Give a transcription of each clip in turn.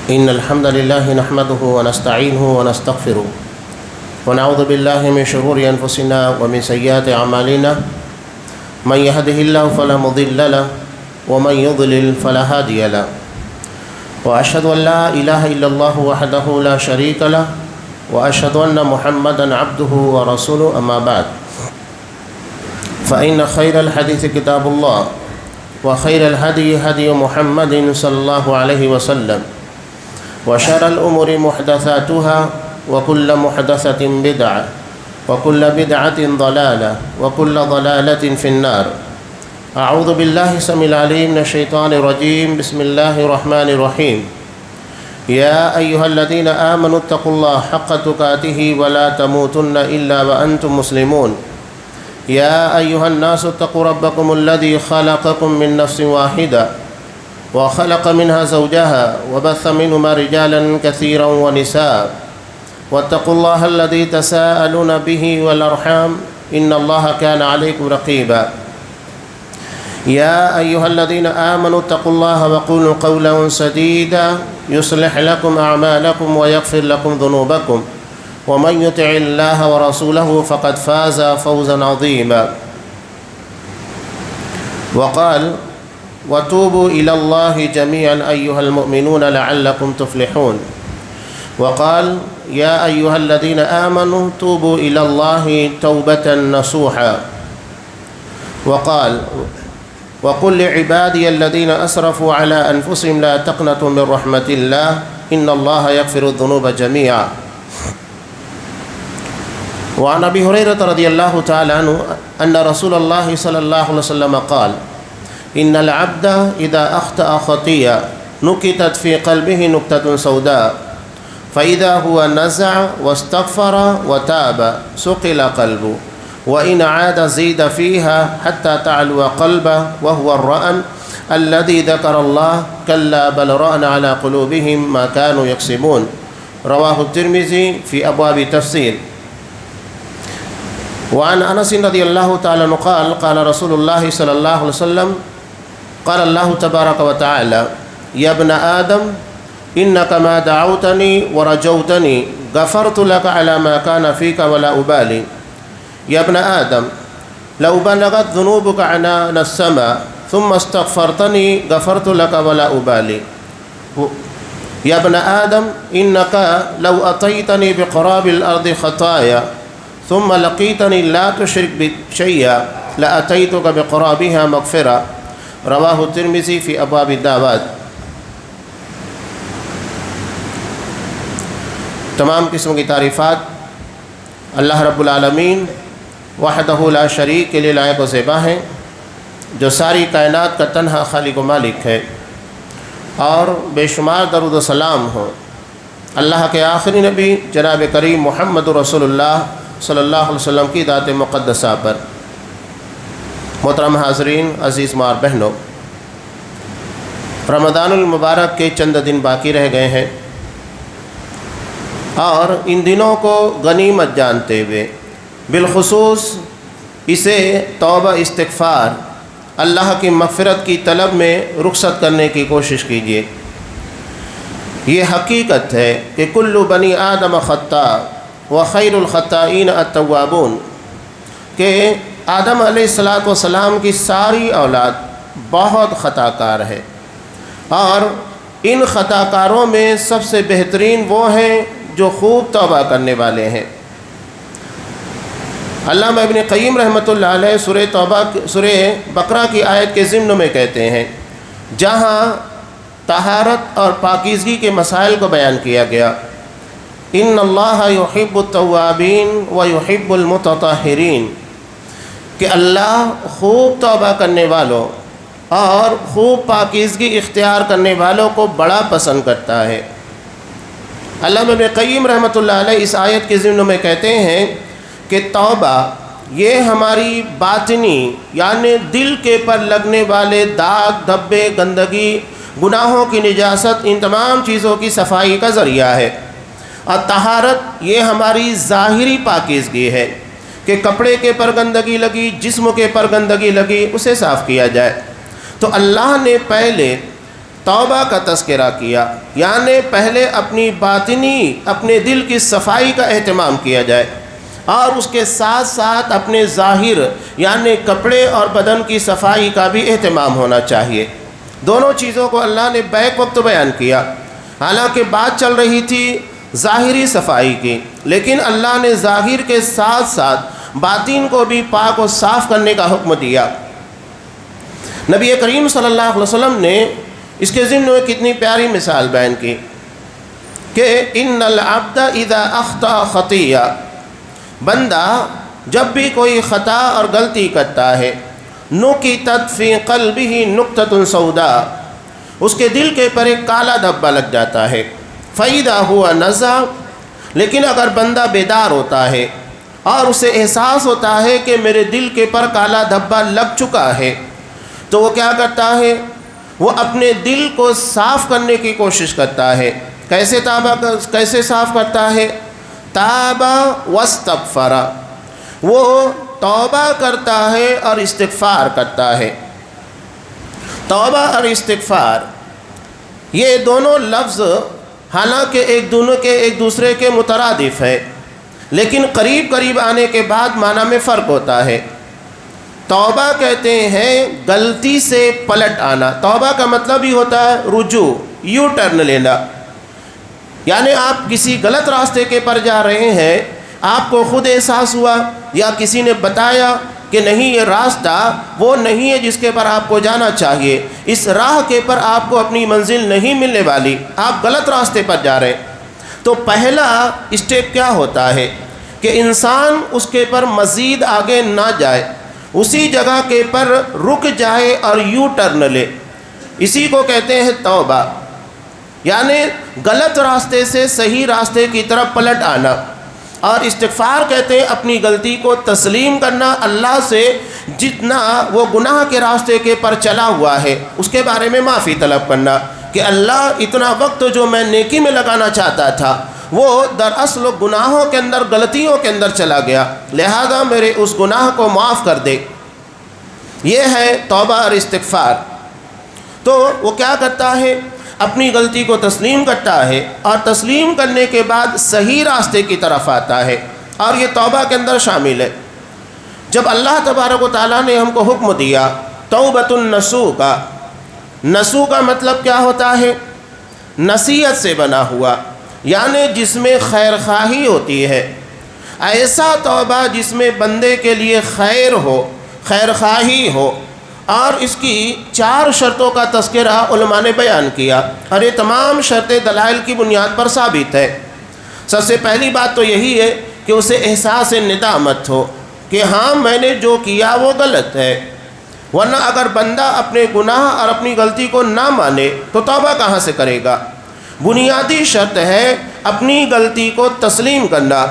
إن الحمد لله نحمده ونستعينه ونستغفره ونعوذ بالله من شرور أنفسنا ومن سيئات أعمالنا من يهده الله فلا مضل له ومن يضلل فلا هادي له وأشهد أن لا إله إلا الله وحده لا شريك له وأشهد أن محمدا عبده ورسوله أما بعد فإن خير الحديث كتاب الله وخير الهدي هدي محمد صلى الله عليه وسلم وشر الأمور محدثاتها وكل محدثة بدعة وكل بدعة ضلالة وكل ضلالة في النار. أعوذ بالله السميع العليم من الشيطان الرجيم. بسم الله الرحمن الرحيم. يا أيها الذين آمنوا اتقوا الله حق تقاته ولا تموتن إلا وأنتم مسلمون. يا أيها الناس اتقوا ربكم الذي خلقكم من نفس واحدة وخلق منها زوجها وبث منهما رجالا كثيرا ونساء واتقوا الله الذي تساءلون به والأرحام إن الله كان عليكم رقيبا. يا أيها الذين آمنوا اتقوا الله وقولوا قولا سديدا يصلح لكم أعمالكم ويغفر لكم ذنوبكم ومن يطع الله ورسوله فقد فاز فوزا عظيما. وقال وتوبوا إلى الله جميعا أيها المؤمنون لعلكم تفلحون. وقال يا أيها الذين آمنوا توبوا إلى الله توبة نصوحا. وقال وقل لعبادي الذين أسرفوا على أنفسهم لا تقنطوا من رحمة الله إن الله يغفر الذنوب جميعا. وعن أبي هريرة رضي الله تعالى عنه أن رسول الله صلى الله عليه وسلم قال إن العبد إذا أخطأ خطيئة نكتت في قلبه نكتة سوداء فإذا هو نزع واستغفر وتاب سقل قلبه وإن عاد زيد فيها حتى تعلو قلبه وهو الرأن الذي ذكر الله كلا بل رأن على قلوبهم ما كانوا يكسبون. رواه الترمذي في أبواب تفسير. وعن أنس رضي الله تعالى عنه قال قال رسول الله صلى الله عليه وسلم قال الله تبارك وتعالى يا ابن آدم إنك ما دعوتني ورجوتني غفرت لك على ما كان فيك ولا أبالي. يا ابن آدم لو بلغت ذنوبك عنان السماء ثم استغفرتني غفرت لك ولا أبالي. يا ابن آدم إنك لو أتيتني بقراب الأرض خطايا ثم لقيتني لا تشرك بي شيئا لأتيتك بقرابها مغفرة. رواہ الترمذی فی ابواب الدعوات. تمام قسم کی تعریفات اللہ رب العالمین وحدہ لا شریک کے لیے لائق و زیبا ہیں، جو ساری کائنات کا تنہا خالق و مالک ہے، اور بے شمار درود و سلام ہو اللہ کے آخری نبی جناب کریم محمد رسول اللہ صلی اللہ علیہ وسلم کی ذات مقدسہ پر. محترم حاضرین، عزیز ماں اور بہنوں، رمضان المبارک کے چند دن باقی رہ گئے ہیں، اور ان دنوں کو غنیمت جانتے ہوئے بالخصوص اسے توبہ استغفار اللہ کی مغفرت کی طلب میں رخصت کرنے کی کوشش کیجیے. یہ حقیقت ہے کہ کل بنی آدم خطاء وخیر الخطائین التوابون، کہ آدم علیہ السلام کی ساری اولاد بہت خطا کار ہے، اور ان خطا کاروں میں سب سے بہترین وہ ہیں جو خوب توبہ کرنے والے ہیں. علامہ ابن قیم رحمۃ اللہ علیہ سورہ بقرہ کی آیت کے ضمن میں کہتے ہیں، جہاں طہارت اور پاکیزگی کے مسائل کو بیان کیا گیا، ان اللہ یحب التوابین ویحب المتطہرین، کہ اللہ خوب توبہ کرنے والوں اور خوب پاکیزگی اختیار کرنے والوں کو بڑا پسند کرتا ہے. علامہ ابن قیم رحمۃ اللہ علیہ اس آیت کے ضمن میں کہتے ہیں کہ توبہ یہ ہماری باطنی یعنی دل کے پر لگنے والے داغ دھبے گندگی گناہوں کی نجاست ان تمام چیزوں کی صفائی کا ذریعہ ہے، اور طہارت یہ ہماری ظاہری پاکیزگی ہے کہ کپڑے کے پر گندگی لگی، جسم کے پر گندگی لگی، اسے صاف کیا جائے. تو اللہ نے پہلے توبہ کا تذکرہ کیا، یعنی پہلے اپنی باطنی اپنے دل کی صفائی کا اہتمام کیا جائے، اور اس کے ساتھ ساتھ اپنے ظاہر یعنی کپڑے اور بدن کی صفائی کا بھی اہتمام ہونا چاہیے۔ دونوں چیزوں کو اللہ نے بیک وقت بیان کیا، حالانکہ بات چل رہی تھی ظاہری صفائی کی، لیکن اللہ نے ظاہر کے ساتھ ساتھ باطن کو بھی پاک و صاف کرنے کا حکم دیا۔ نبی کریم صلی اللہ علیہ وسلم نے اس کے ضمن میں کتنی پیاری مثال بیان کی کہ ان العبد اذا اخطأ خطیہ، بندہ جب بھی کوئی خطا اور غلطی کرتا ہے، نکتت فی قلبہ نقطۃ سوداء، اس کے دل کے پر ایک کالا دھبا لگ جاتا ہے، فاذا ہوا نزع، لیکن اگر بندہ بیدار ہوتا ہے اور اسے احساس ہوتا ہے کہ میرے دل کے پر کالا دھبا لگ چکا ہے، تو وہ کیا کرتا ہے؟ وہ اپنے دل کو صاف کرنے کی کوشش کرتا ہے۔ کیسے صاف کرتا ہے؟ تابا واستغفر، وہ توبہ کرتا ہے اور استغفار کرتا ہے۔ توبہ اور استغفار یہ دونوں لفظ حالانکہ ایک دوسرے کے مترادف ہے، لیکن قریب قریب آنے کے بعد معنی میں فرق ہوتا ہے۔ توبہ کہتے ہیں غلطی سے پلٹ آنا، توبہ کا مطلب ہی ہوتا ہے رجوع، یو ٹرن لینا، یعنی آپ کسی غلط راستے کے پر جا رہے ہیں، آپ کو خود احساس ہوا یا کسی نے بتایا کہ نہیں یہ راستہ وہ نہیں ہے جس کے پر آپ کو جانا چاہیے، اس راہ کے پر آپ کو اپنی منزل نہیں ملنے والی، آپ غلط راستے پر جا رہے ہیں، تو پہلا اسٹیپ کیا ہوتا ہے کہ انسان اس کے پر مزید آگے نہ جائے، اسی جگہ کے پر رک جائے اور یو ٹرن لے، اسی کو کہتے ہیں توبہ، یعنی غلط راستے سے صحیح راستے کی طرف پلٹ آنا۔ اور استغفار کہتے ہیں اپنی غلطی کو تسلیم کرنا، اللہ سے جتنا وہ گناہ کے راستے کے پر چلا ہوا ہے اس کے بارے میں معافی طلب کرنا کہ اللہ اتنا وقت جو میں نیکی میں لگانا چاہتا تھا وہ دراصل گناہوں کے اندر، غلطیوں کے اندر چلا گیا، لہذا میرے اس گناہ کو معاف کر دے۔ یہ ہے توبہ اور استغفار۔ تو وہ کیا کرتا ہے؟ اپنی غلطی کو تسلیم کرتا ہے اور تسلیم کرنے کے بعد صحیح راستے کی طرف آتا ہے، اور یہ توبہ کے اندر شامل ہے۔ جب اللہ تبارک و تعالیٰ نے ہم کو حکم دیا توبۃ النصوح کا، نصوح کا مطلب کیا ہوتا ہے؟ نصیحت سے بنا ہوا، یعنی جس میں خیر خواہی ہوتی ہے، ایسا توبہ جس میں بندے کے لیے خیر ہو، خیر خواہی ہو، اور اس کی 4 شرطوں کا تذکرہ علماء نے بیان کیا، اور یہ تمام شرطیں دلائل کی بنیاد پر ثابت ہے۔ سب سے پہلی بات تو یہی ہے کہ اسے احساس ندامت ہو کہ ہاں میں نے جو کیا وہ غلط ہے، ورنہ اگر بندہ اپنے گناہ اور اپنی غلطی کو نہ مانے تو توبہ کہاں سے کرے گا؟ بنیادی شرط ہے اپنی غلطی کو تسلیم کرنا۔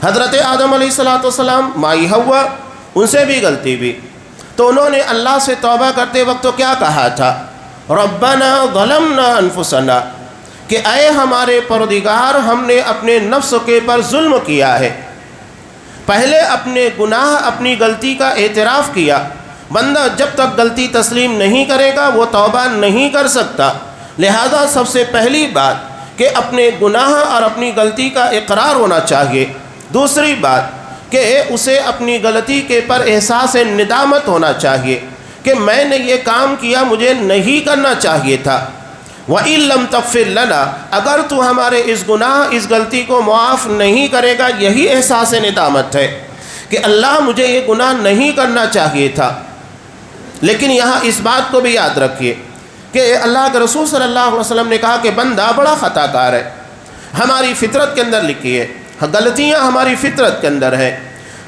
حضرت آدم علیہ السلام، مائی حوا، ان سے بھی غلطی بھی، تو انہوں نے اللہ سے توبہ کرتے وقت تو کیا کہا تھا؟ ربنا ظلمنا انفسنا، کہ اے ہمارے پروردگار ہم نے اپنے نفس کے پر ظلم کیا ہے۔ پہلے اپنے گناہ، اپنی غلطی کا اعتراف کیا۔ بندہ جب تک غلطی تسلیم نہیں کرے گا وہ توبہ نہیں کر سکتا، لہذا سب سے پہلی بات کہ اپنے گناہ اور اپنی غلطی کا اقرار ہونا چاہیے۔ دوسری بات کہ اسے اپنی غلطی کے پر احساس ندامت ہونا چاہیے کہ میں نے یہ کام کیا، مجھے نہیں کرنا چاہیے تھا۔ وَإِن لَّمْ تَغْفِرْ لَنَا، اگر تو ہمارے اس گناہ، اس غلطی کو معاف نہیں کرے گا، یہی احساس ندامت ہے کہ اللہ مجھے یہ گناہ نہیں کرنا چاہیے تھا۔ لیکن یہاں اس بات کو بھی یاد رکھیے کہ اللہ کے رسول صلی اللہ علیہ وسلم نے کہا کہ بندہ بڑا خطا کار ہے، ہماری فطرت کے اندر لکھی ہے، غلطیاں ہماری فطرت کے اندر ہے۔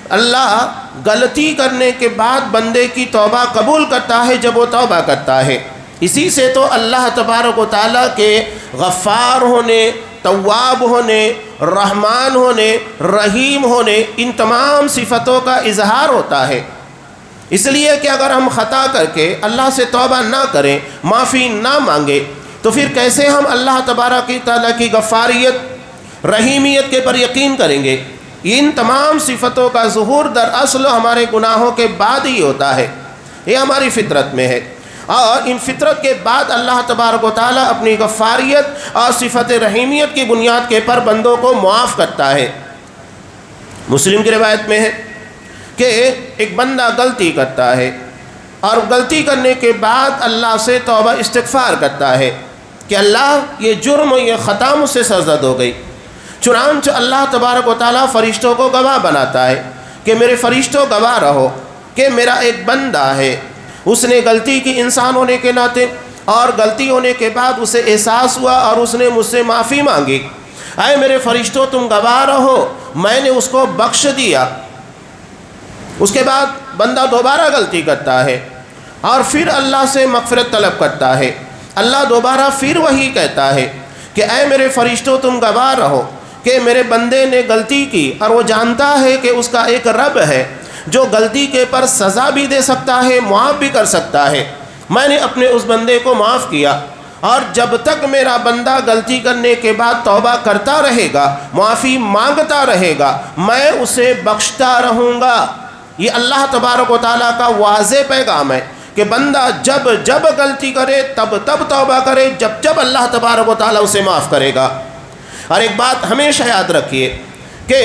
اللہ غلطی کرنے کے بعد بندے کی توبہ قبول کرتا ہے جب وہ توبہ کرتا ہے۔ اسی سے تو اللہ تبارک و تعالیٰ کے غفار ہونے، تواب ہونے، رحمان ہونے، رحیم ہونے، ان تمام صفتوں کا اظہار ہوتا ہے۔ اس لیے کہ اگر ہم خطا کر کے اللہ سے توبہ نہ کریں، معافی نہ مانگے، تو پھر کیسے ہم اللہ تبارک و تعالیٰ کی غفاریت، رحیمیت کے پر یقین کریں گے؟ ان تمام صفتوں کا ظہور دراصل ہمارے گناہوں کے بعد ہی ہوتا ہے، یہ ہماری فطرت میں ہے۔ اور ان فطرت کے بعد اللہ تبارک و تعالیٰ اپنی غفاریت اور صفت رحیمیت کی بنیاد کے پر بندوں کو معاف کرتا ہے۔ مسلم کی روایت میں ہے کہ ایک بندہ غلطی کرتا ہے اور غلطی کرنے کے بعد اللہ سے توبہ استغفار کرتا ہے کہ اللہ یہ جرم یہ خطا مجھ سے سرزد ہو گئی، چنانچہ اللہ تبارک و تعالیٰ فرشتوں کو گواہ بناتا ہے کہ میرے فرشتوں گواہ رہو کہ میرا ایک بندہ ہے، اس نے غلطی کی انسان ہونے کے ناطے، اور غلطی ہونے کے بعد اسے احساس ہوا اور اس نے مجھ سے معافی مانگی، اے میرے فرشتوں تم گواہ رہو میں نے اس کو بخش دیا۔ اس کے بعد بندہ دوبارہ غلطی کرتا ہے اور پھر اللہ سے مغفرت طلب کرتا ہے، اللہ دوبارہ پھر وہی کہتا ہے کہ اے میرے فرشتوں تم گواہ رہو کہ میرے بندے نے غلطی کی، اور وہ جانتا ہے کہ اس کا ایک رب ہے جو غلطی کے پر سزا بھی دے سکتا ہے، معاف بھی کر سکتا ہے، میں نے اپنے اس بندے کو معاف کیا، اور جب تک میرا بندہ غلطی کرنے کے بعد توبہ کرتا رہے گا، معافی مانگتا رہے گا، میں اسے بخشتا رہوں گا۔ یہ اللہ تبارک و تعالیٰ کا واضح پیغام ہے کہ بندہ جب جب غلطی کرے تب تب توبہ کرے، جب جب اللہ تبارک و تعالیٰ اسے معاف کرے گا۔ اور ایک بات ہمیشہ یاد رکھیے کہ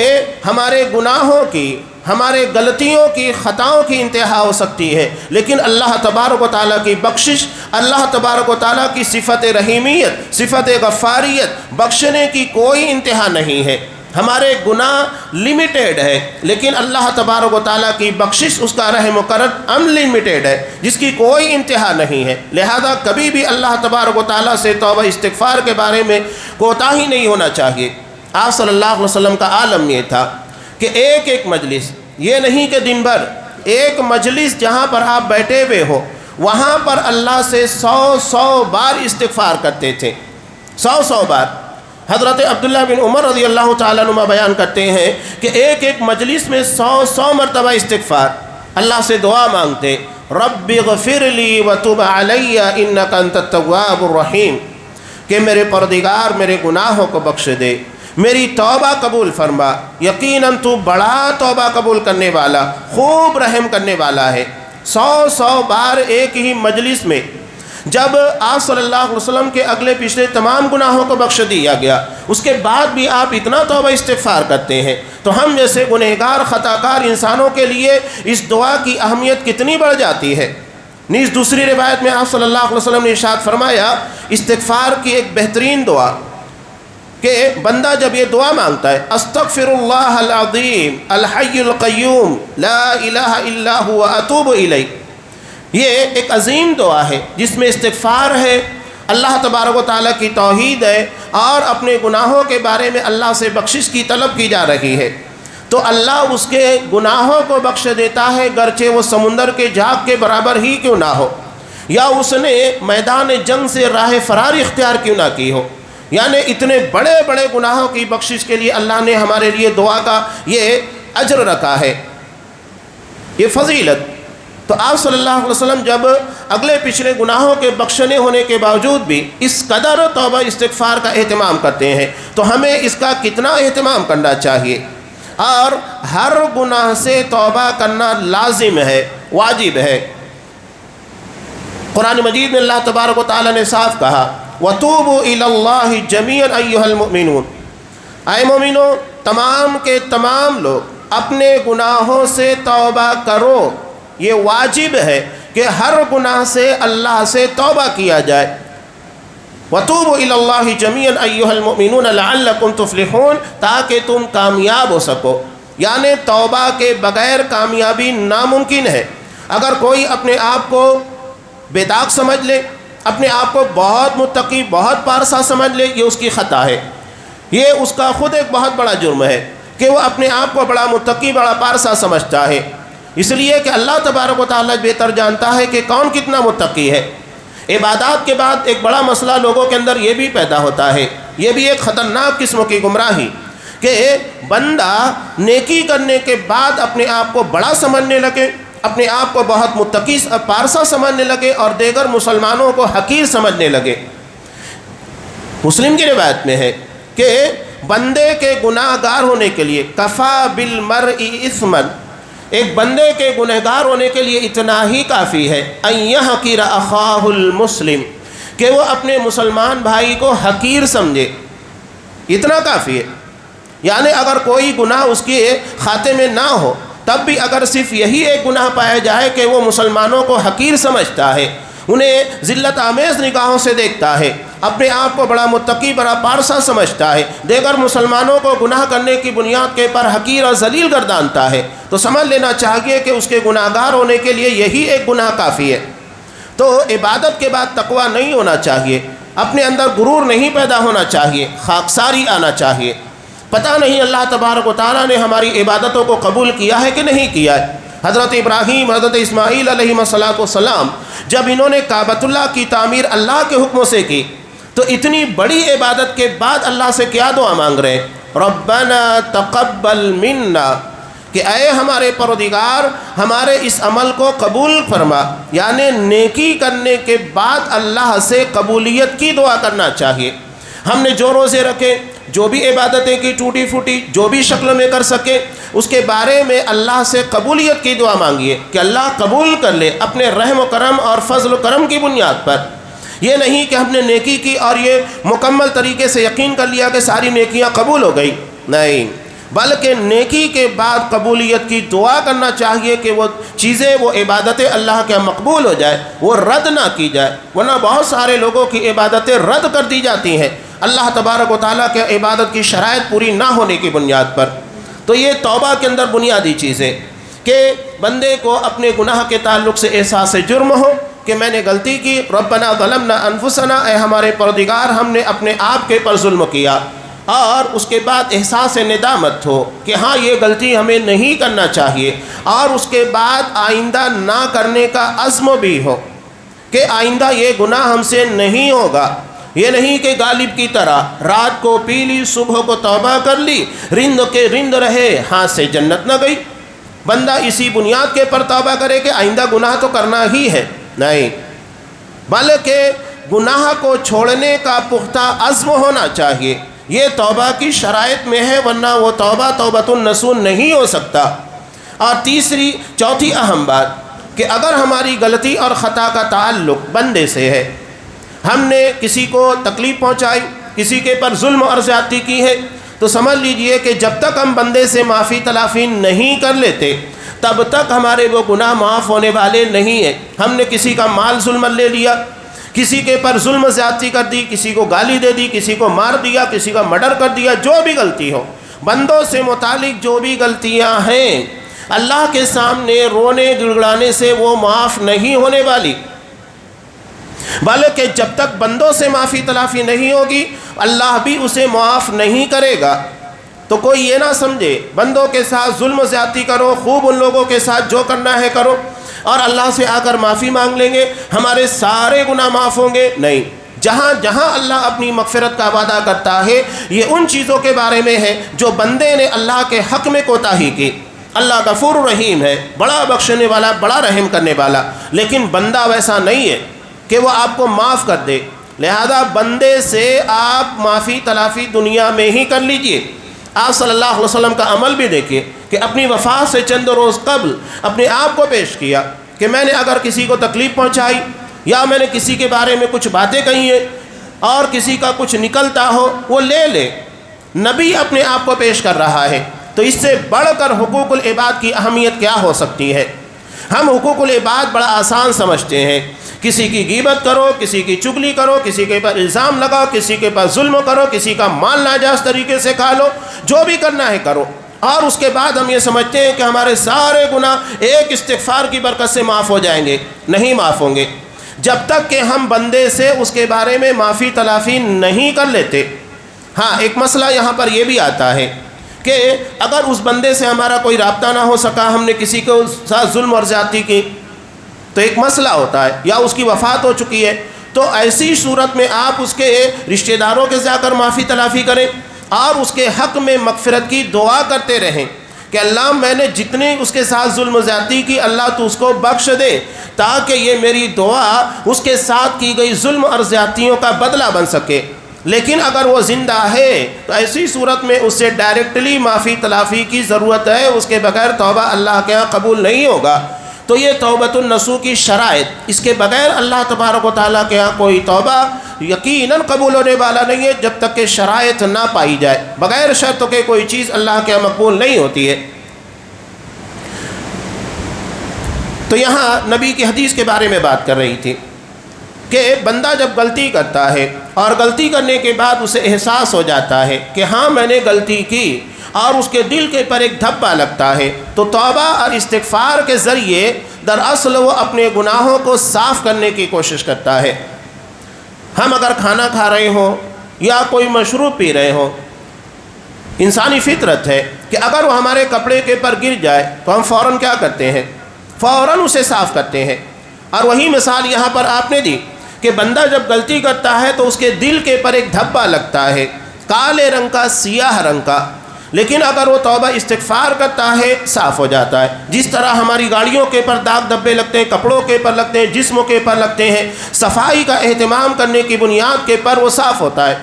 ہمارے گناہوں کی، ہمارے غلطیوں کی، خطاؤں کی انتہا ہو سکتی ہے، لیکن اللہ تبارک و تعالیٰ کی بخشش، اللہ تبارک و تعالیٰ کی صفت رحیمیت، صفت غفاریت، بخشنے کی کوئی انتہا نہیں ہے۔ ہمارے گناہ لمیٹیڈ ہے، لیکن اللہ تبارک و تعالیٰ کی بخشش، اس کا رحم و کرم ان لمیٹیڈ ہے، جس کی کوئی انتہا نہیں ہے۔ لہذا کبھی بھی اللہ تبارک و تعالیٰ سے توبہ استغفار کے بارے میں کوتاہی نہیں ہونا چاہیے۔ آپ صلی اللہ علیہ وسلم کا عالم یہ تھا کہ ایک ایک مجلس، یہ نہیں کہ دن بھر، ایک مجلس جہاں پر آپ بیٹھے ہوئے ہو وہاں پر اللہ سے 100 بار استغفار کرتے تھے، 100 بار۔ حضرت عبداللہ بن عمر رضی اللہ تعالیٰ عنہ بیان کرتے ہیں کہ ایک ایک مجلس میں 100 مرتبہ استغفار، اللہ سے دعا مانگتے، رب اغفر لی وتب علی انک انت التواب الرحیم، کہ میرے پروردگار میرے گناہوں کو بخش دے، میری توبہ قبول فرما، یقیناً تو بڑا توبہ قبول کرنے والا، خوب رحم کرنے والا ہے۔ 100 بار ایک ہی مجلس میں، جب آپ صلی اللہ علیہ وسلم کے اگلے پچھلے تمام گناہوں کو بخش دیا گیا، اس کے بعد بھی آپ اتنا توبہ استغفار کرتے ہیں، تو ہم جیسے گنہگار خطا کار انسانوں کے لیے اس دعا کی اہمیت کتنی بڑھ جاتی ہے۔ نیز دوسری روایت میں آپ صلی اللہ علیہ وسلم نے ارشاد فرمایا، استغفار کی ایک بہترین دعا کہ بندہ جب یہ دعا مانگتا ہے، استغفر اللہ العظیم الحی القیوم لا الہ الا هو اتوب الیہ، یہ ایک عظیم دعا ہے جس میں استغفار ہے، اللہ تبارک و تعالیٰ کی توحید ہے، اور اپنے گناہوں کے بارے میں اللہ سے بخشش کی طلب کی جا رہی ہے، تو اللہ اس کے گناہوں کو بخش دیتا ہے، گرچہ وہ سمندر کے جھاگ کے برابر ہی کیوں نہ ہو، یا اس نے میدان جنگ سے راہ فرار اختیار کیوں نہ کی ہو۔ یعنی اتنے بڑے بڑے گناہوں کی بخشش کے لیے اللہ نے ہمارے لیے دعا کا یہ اجر رکھا ہے، یہ فضیلت۔ تو آپ صلی اللہ علیہ وسلم جب اگلے پچھلے گناہوں کے بخشنے ہونے کے باوجود بھی اس قدر توبہ استغفار کا اہتمام کرتے ہیں، تو ہمیں اس کا کتنا اہتمام کرنا چاہیے، اور ہر گناہ سے توبہ کرنا لازم ہے، واجب ہے۔ قرآن مجید میں اللہ تبارک و تعالیٰ نے صاف کہا، وَتُوبُوا إِلَى اللَّهِ جَمِيعًا أَيُّهَا الْمُؤْمِنُونَ، اے مومنو تمام کے تمام لوگ اپنے گناہوں سے توبہ کرو۔ یہ واجب ہے کہ ہر گناہ سے اللہ سے توبہ کیا جائے۔ وَتُوبُوا إِلَى اللَّهِ جَمِيعًا أَيُّهَا الْمُؤْمِنُونَ لَعَلَّكُمْ تُفْلِحُونَ، تاکہ تم کامیاب ہو سکو۔ یعنی توبہ کے بغیر کامیابی ناممکن ہے۔ اگر کوئی اپنے آپ کو بے داغ سمجھ لے، اپنے آپ کو بہت متقی، بہت پارسا سمجھ لے، یہ اس کی خطا ہے، یہ اس کا خود ایک بہت بڑا جرم ہے کہ وہ اپنے آپ کو بڑا متقی، بڑا پارسا سمجھتا ہے، اس لیے کہ اللہ تبارک و تعالیٰ بہتر جانتا ہے کہ کون کتنا متقی ہے۔ عبادات کے بعد ایک بڑا مسئلہ لوگوں کے اندر یہ بھی پیدا ہوتا ہے، یہ بھی ایک خطرناک قسم کی گمراہی، کہ بندہ نیکی کرنے کے بعد اپنے آپ کو بڑا سمجھنے لگے، اپنے آپ کو بہت متقی پارسا سمجھنے لگے، اور دیگر مسلمانوں کو حقیر سمجھنے لگے۔ مسلم کی روایت میں ہے کہ بندے کے گناہ گار ہونے کے لیے کفا بالمرء اثما، ایک بندے کے گنہگار ہونے کے لیے اتنا ہی کافی ہے ان یحقر اخاہ المسلم، کہ وہ اپنے مسلمان بھائی کو حقیر سمجھے، اتنا کافی ہے۔ یعنی اگر کوئی گناہ اس کے کھاتے میں نہ ہو، تب بھی اگر صرف یہی ایک گناہ پایا جائے کہ وہ مسلمانوں کو حقیر سمجھتا ہے، انہیں ذلت آمیز نگاہوں سے دیکھتا ہے، اپنے آپ کو بڑا متقی بڑا پارسا سمجھتا ہے، دیگر مسلمانوں کو گناہ کرنے کی بنیاد کے پر حقیر اور ذلیل گردانتا ہے، تو سمجھ لینا چاہیے کہ اس کے گناہ گار ہونے کے لیے یہی ایک گناہ کافی ہے۔ تو عبادت کے بعد تقویٰ نہیں ہونا چاہیے، اپنے اندر غرور نہیں پیدا ہونا چاہیے، خاکساری آنا چاہیے۔ پتہ نہیں اللہ تبارک و تعالیٰ نے ہماری عبادتوں کو قبول کیا ہے کہ نہیں کیا ہے۔ حضرت ابراہیم، حضرت اسماعیل علیہ السلام جب انہوں نے کعبۃ اللہ کی تعمیر اللہ کے حکموں سے کی، تو اتنی بڑی عبادت کے بعد اللہ سے کیا دعا مانگ رہے ہیں؟ ربنا تقبل منا، کہ اے ہمارے پروردگار ہمارے اس عمل کو قبول فرما۔ یعنی نیکی کرنے کے بعد اللہ سے قبولیت کی دعا کرنا چاہیے۔ ہم نے جو روزے رکھے، جو بھی عبادتیں کی ٹوٹی پھوٹی، جو بھی شکل میں کر سکے، اس کے بارے میں اللہ سے قبولیت کی دعا مانگیے کہ اللہ قبول کر لے اپنے رحم و کرم اور فضل و کرم کی بنیاد پر۔ یہ نہیں کہ ہم نے نیکی کی اور یہ مکمل طریقے سے یقین کر لیا کہ ساری نیکیاں قبول ہو گئی، نہیں، بلکہ نیکی کے بعد قبولیت کی دعا کرنا چاہیے کہ وہ چیزیں، وہ عبادتیں اللہ کے مقبول ہو جائے، وہ رد نہ کی جائے، ورنہ بہت سارے لوگوں کی عبادتیں رد کر دی جاتی ہیں اللہ تبارک و تعالیٰ کے عبادت کی شرائط پوری نہ ہونے کی بنیاد پر۔ تو یہ توبہ کے اندر بنیادی چیز ہے کہ بندے کو اپنے گناہ کے تعلق سے احساس جرم ہو کہ میں نے غلطی کی، ربنا ظلمنا انفسنا، اے ہمارے پروردگار ہم نے اپنے آپ کے پر ظلم کیا، اور اس کے بعد احساس ندامت ہو کہ ہاں یہ غلطی ہمیں نہیں کرنا چاہیے، اور اس کے بعد آئندہ نہ کرنے کا عزم بھی ہو کہ آئندہ یہ گناہ ہم سے نہیں ہوگا۔ یہ نہیں کہ غالب کی طرح رات کو پی لی، صبح کو توبہ کر لی، رند کے رند رہے، ہاتھ سے جنت نہ گئی۔ بندہ اسی بنیاد کے پر توبہ کرے کہ آئندہ گناہ تو کرنا ہی ہے، نہیں، بلکہ گناہ کو چھوڑنے کا پختہ عزم ہونا چاہیے۔ یہ توبہ کی شرائط میں ہے، ورنہ وہ توبہ توبۃ النصوح نہیں ہو سکتا۔ اور چوتھی اہم بات کہ اگر ہماری غلطی اور خطا کا تعلق بندے سے ہے، ہم نے کسی کو تکلیف پہنچائی، کسی کے پر ظلم اور زیادتی کی ہے، تو سمجھ لیجئے کہ جب تک ہم بندے سے معافی تلافی نہیں کر لیتے، تب تک ہمارے وہ گناہ معاف ہونے والے نہیں ہیں۔ ہم نے کسی کا مال ظلم لے لیا، کسی کے پر ظلم زیادتی کر دی، کسی کو گالی دے دی، کسی کو مار دیا، کسی کا مرڈر کر دیا، جو بھی غلطی ہو، بندوں سے متعلق جو بھی غلطیاں ہیں، اللہ کے سامنے رونے گڑگڑانے سے وہ معاف نہیں ہونے والی، بلکہ جب تک بندوں سے معافی تلافی نہیں ہوگی اللہ بھی اسے معاف نہیں کرے گا۔ تو کوئی یہ نہ سمجھے بندوں کے ساتھ ظلم و زیادتی کرو، خوب ان لوگوں کے ساتھ جو کرنا ہے کرو، اور اللہ سے آ کر معافی مانگ لیں گے ہمارے سارے گناہ معاف ہوں گے، نہیں۔ جہاں جہاں اللہ اپنی مغفرت کا وعدہ کرتا ہے، یہ ان چیزوں کے بارے میں ہے جو بندے نے اللہ کے حق میں کوتاہی کی۔ اللہ غفور رحیم ہے، بڑا بخشنے والا، بڑا رحم کرنے والا، لیکن بندہ ویسا نہیں ہے کہ وہ آپ کو معاف کر دے۔ لہذا بندے سے آپ معافی تلافی دنیا میں ہی کر لیجئے۔ آپ صلی اللہ علیہ وسلم کا عمل بھی دیکھیے کہ اپنی وفات سے چند روز قبل اپنے آپ کو پیش کیا کہ میں نے اگر کسی کو تکلیف پہنچائی یا میں نے کسی کے بارے میں کچھ باتیں کہی ہیں اور کسی کا کچھ نکلتا ہو وہ لے لے۔ نبی اپنے آپ کو پیش کر رہا ہے، تو اس سے بڑھ کر حقوق العباد کی اہمیت کیا ہو سکتی ہے؟ ہم حقوق العباد بڑا آسان سمجھتے ہیں، کسی کی غیبت کرو، کسی کی چگلی کرو، کسی کے پر الزام لگاؤ، کسی کے پر ظلم کرو، کسی کا مال ناجائز طریقے سے کھا لو، جو بھی کرنا ہے کرو، اور اس کے بعد ہم یہ سمجھتے ہیں کہ ہمارے سارے گناہ ایک استغفار کی برکت سے معاف ہو جائیں گے۔ نہیں معاف ہوں گے جب تک کہ ہم بندے سے اس کے بارے میں معافی تلافی نہیں کر لیتے۔ ہاں، ایک مسئلہ یہاں پر یہ بھی آتا ہے کہ اگر اس بندے سے ہمارا کوئی رابطہ نہ ہو سکا، ہم نے کسی کو ساتھ ظلم اور زیادتی کی، تو ایک مسئلہ ہوتا ہے، یا اس کی وفات ہو چکی ہے، تو ایسی صورت میں آپ اس کے رشتہ داروں کے جا کر معافی تلافی کریں اور اس کے حق میں مغفرت کی دعا کرتے رہیں کہ اللہ میں نے جتنے اس کے ساتھ ظلم و زیادتی کی، اللہ تو اس کو بخش دے، تاکہ یہ میری دعا اس کے ساتھ کی گئی ظلم اور زیادتیوں کا بدلہ بن سکے۔ لیکن اگر وہ زندہ ہے تو ایسی صورت میں اس سے ڈائریکٹلی معافی تلافی کی ضرورت ہے، اس کے بغیر توبہ اللہ کے ہاں قبول نہیں ہوگا۔ تو یہ توبۃ النصوح کی شرائط، اس کے بغیر اللہ تبارک و تعالیٰ کے ہاں کوئی توبہ یقیناً قبول ہونے والا نہیں ہے جب تک کہ شرائط نہ پائی جائے۔ بغیر شرطوں کے کوئی چیز اللہ کے ہاں مقبول نہیں ہوتی ہے۔ تو یہاں نبی کی حدیث کے بارے میں بات کر رہی تھی کہ بندہ جب غلطی کرتا ہے اور غلطی کرنے کے بعد اسے احساس ہو جاتا ہے کہ ہاں میں نے غلطی کی، اور اس کے دل کے پر ایک دھبا لگتا ہے، تو توبہ اور استغفار کے ذریعے دراصل وہ اپنے گناہوں کو صاف کرنے کی کوشش کرتا ہے۔ ہم اگر کھانا کھا رہے ہوں یا کوئی مشروب پی رہے ہوں، انسانی فطرت ہے کہ اگر وہ ہمارے کپڑے کے پر گر جائے تو ہم فوراً کیا کرتے ہیں؟ فوراً اسے صاف کرتے ہیں۔ اور وہی مثال یہاں پر آپ نے دی کہ بندہ جب غلطی کرتا ہے تو اس کے دل کے پر ایک دھبا لگتا ہے، کالے رنگ کا، سیاہ رنگ کا، لیکن اگر وہ توبہ استغفار کرتا ہے صاف ہو جاتا ہے۔ جس طرح ہماری گاڑیوں کے پر داغ دھبے لگتے ہیں، کپڑوں کے پر لگتے ہیں، جسموں کے پر لگتے ہیں، صفائی کا اہتمام کرنے کی بنیاد کے پر وہ صاف ہوتا ہے۔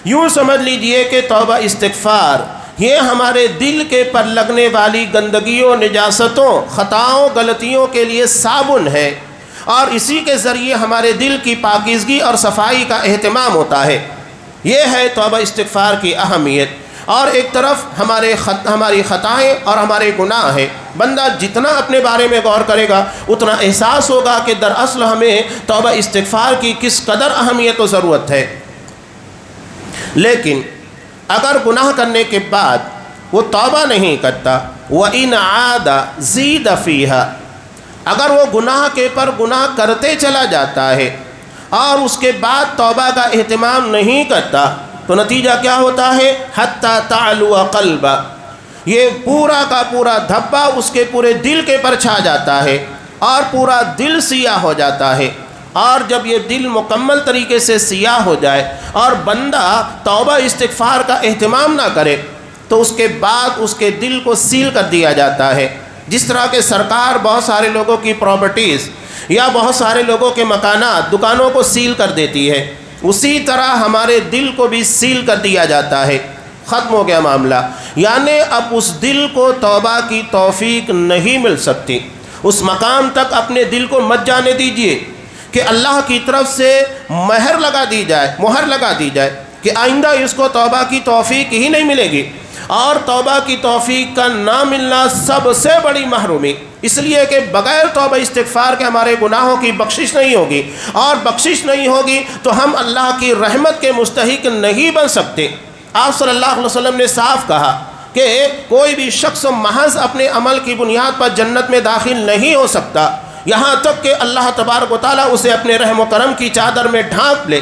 یوں سمجھ لیجئے کہ توبہ استغفار یہ ہمارے دل کے پر لگنے والی گندگیوں، نجاستوں، خطاؤں، غلطیوں کے لیے صابن ہے، اور اسی کے ذریعے ہمارے دل کی پاکیزگی اور صفائی کا اہتمام ہوتا ہے۔ یہ ہے توبہ استغفار کی اہمیت۔ اور ایک طرف ہماری خطائیں اور ہمارے گناہ ہیں۔ بندہ جتنا اپنے بارے میں غور کرے گا اتنا احساس ہوگا کہ دراصل ہمیں توبہ استغفار کی کس قدر اہمیت و ضرورت ہے۔ لیکن اگر گناہ کرنے کے بعد وہ توبہ نہیں کرتا، وَإِنْ عَادَ زِيدَ فِيهَا، اگر وہ گناہ کے پر گناہ کرتے چلا جاتا ہے اور اس کے بعد توبہ کا اہتمام نہیں کرتا، تو نتیجہ کیا ہوتا ہے؟ حَتَّى تَعْلُوَ قَلْبَ، یہ پورا کا پورا دھبا اس کے پورے دل کے پر چھا جاتا ہے اور پورا دل سیاہ ہو جاتا ہے۔ اور جب یہ دل مکمل طریقے سے سیاہ ہو جائے اور بندہ توبہ استغفار کا اہتمام نہ کرے تو اس کے بعد اس کے دل کو سیل کر دیا جاتا ہے۔ جس طرح کہ سرکار بہت سارے لوگوں کی پراپرٹیز یا بہت سارے لوگوں کے مکانات، دکانوں کو سیل کر دیتی ہے، اسی طرح ہمارے دل کو بھی سیل کر دیا جاتا ہے۔ ختم ہو گیا معاملہ۔ یعنی اب اس دل کو توبہ کی توفیق نہیں مل سکتی۔ اس مقام تک اپنے دل کو مت جانے دیجئے کہ اللہ کی طرف سے مہر لگا دی جائے کہ آئندہ اس کو توبہ کی توفیق ہی نہیں ملے گی۔ اور توبہ کی توفیق کا نہ ملنا سب سے بڑی محرومی، اس لیے کہ بغیر توبہ استغفار کے ہمارے گناہوں کی بخشش نہیں ہوگی، اور بخشش نہیں ہوگی تو ہم اللہ کی رحمت کے مستحق نہیں بن سکتے۔ آپ صلی اللہ علیہ وسلم نے صاف کہا کہ کوئی بھی شخص محض اپنے عمل کی بنیاد پر جنت میں داخل نہیں ہو سکتا، یہاں تک کہ اللہ تبارک و تعالیٰ اسے اپنے رحم و کرم کی چادر میں ڈھانپ لے۔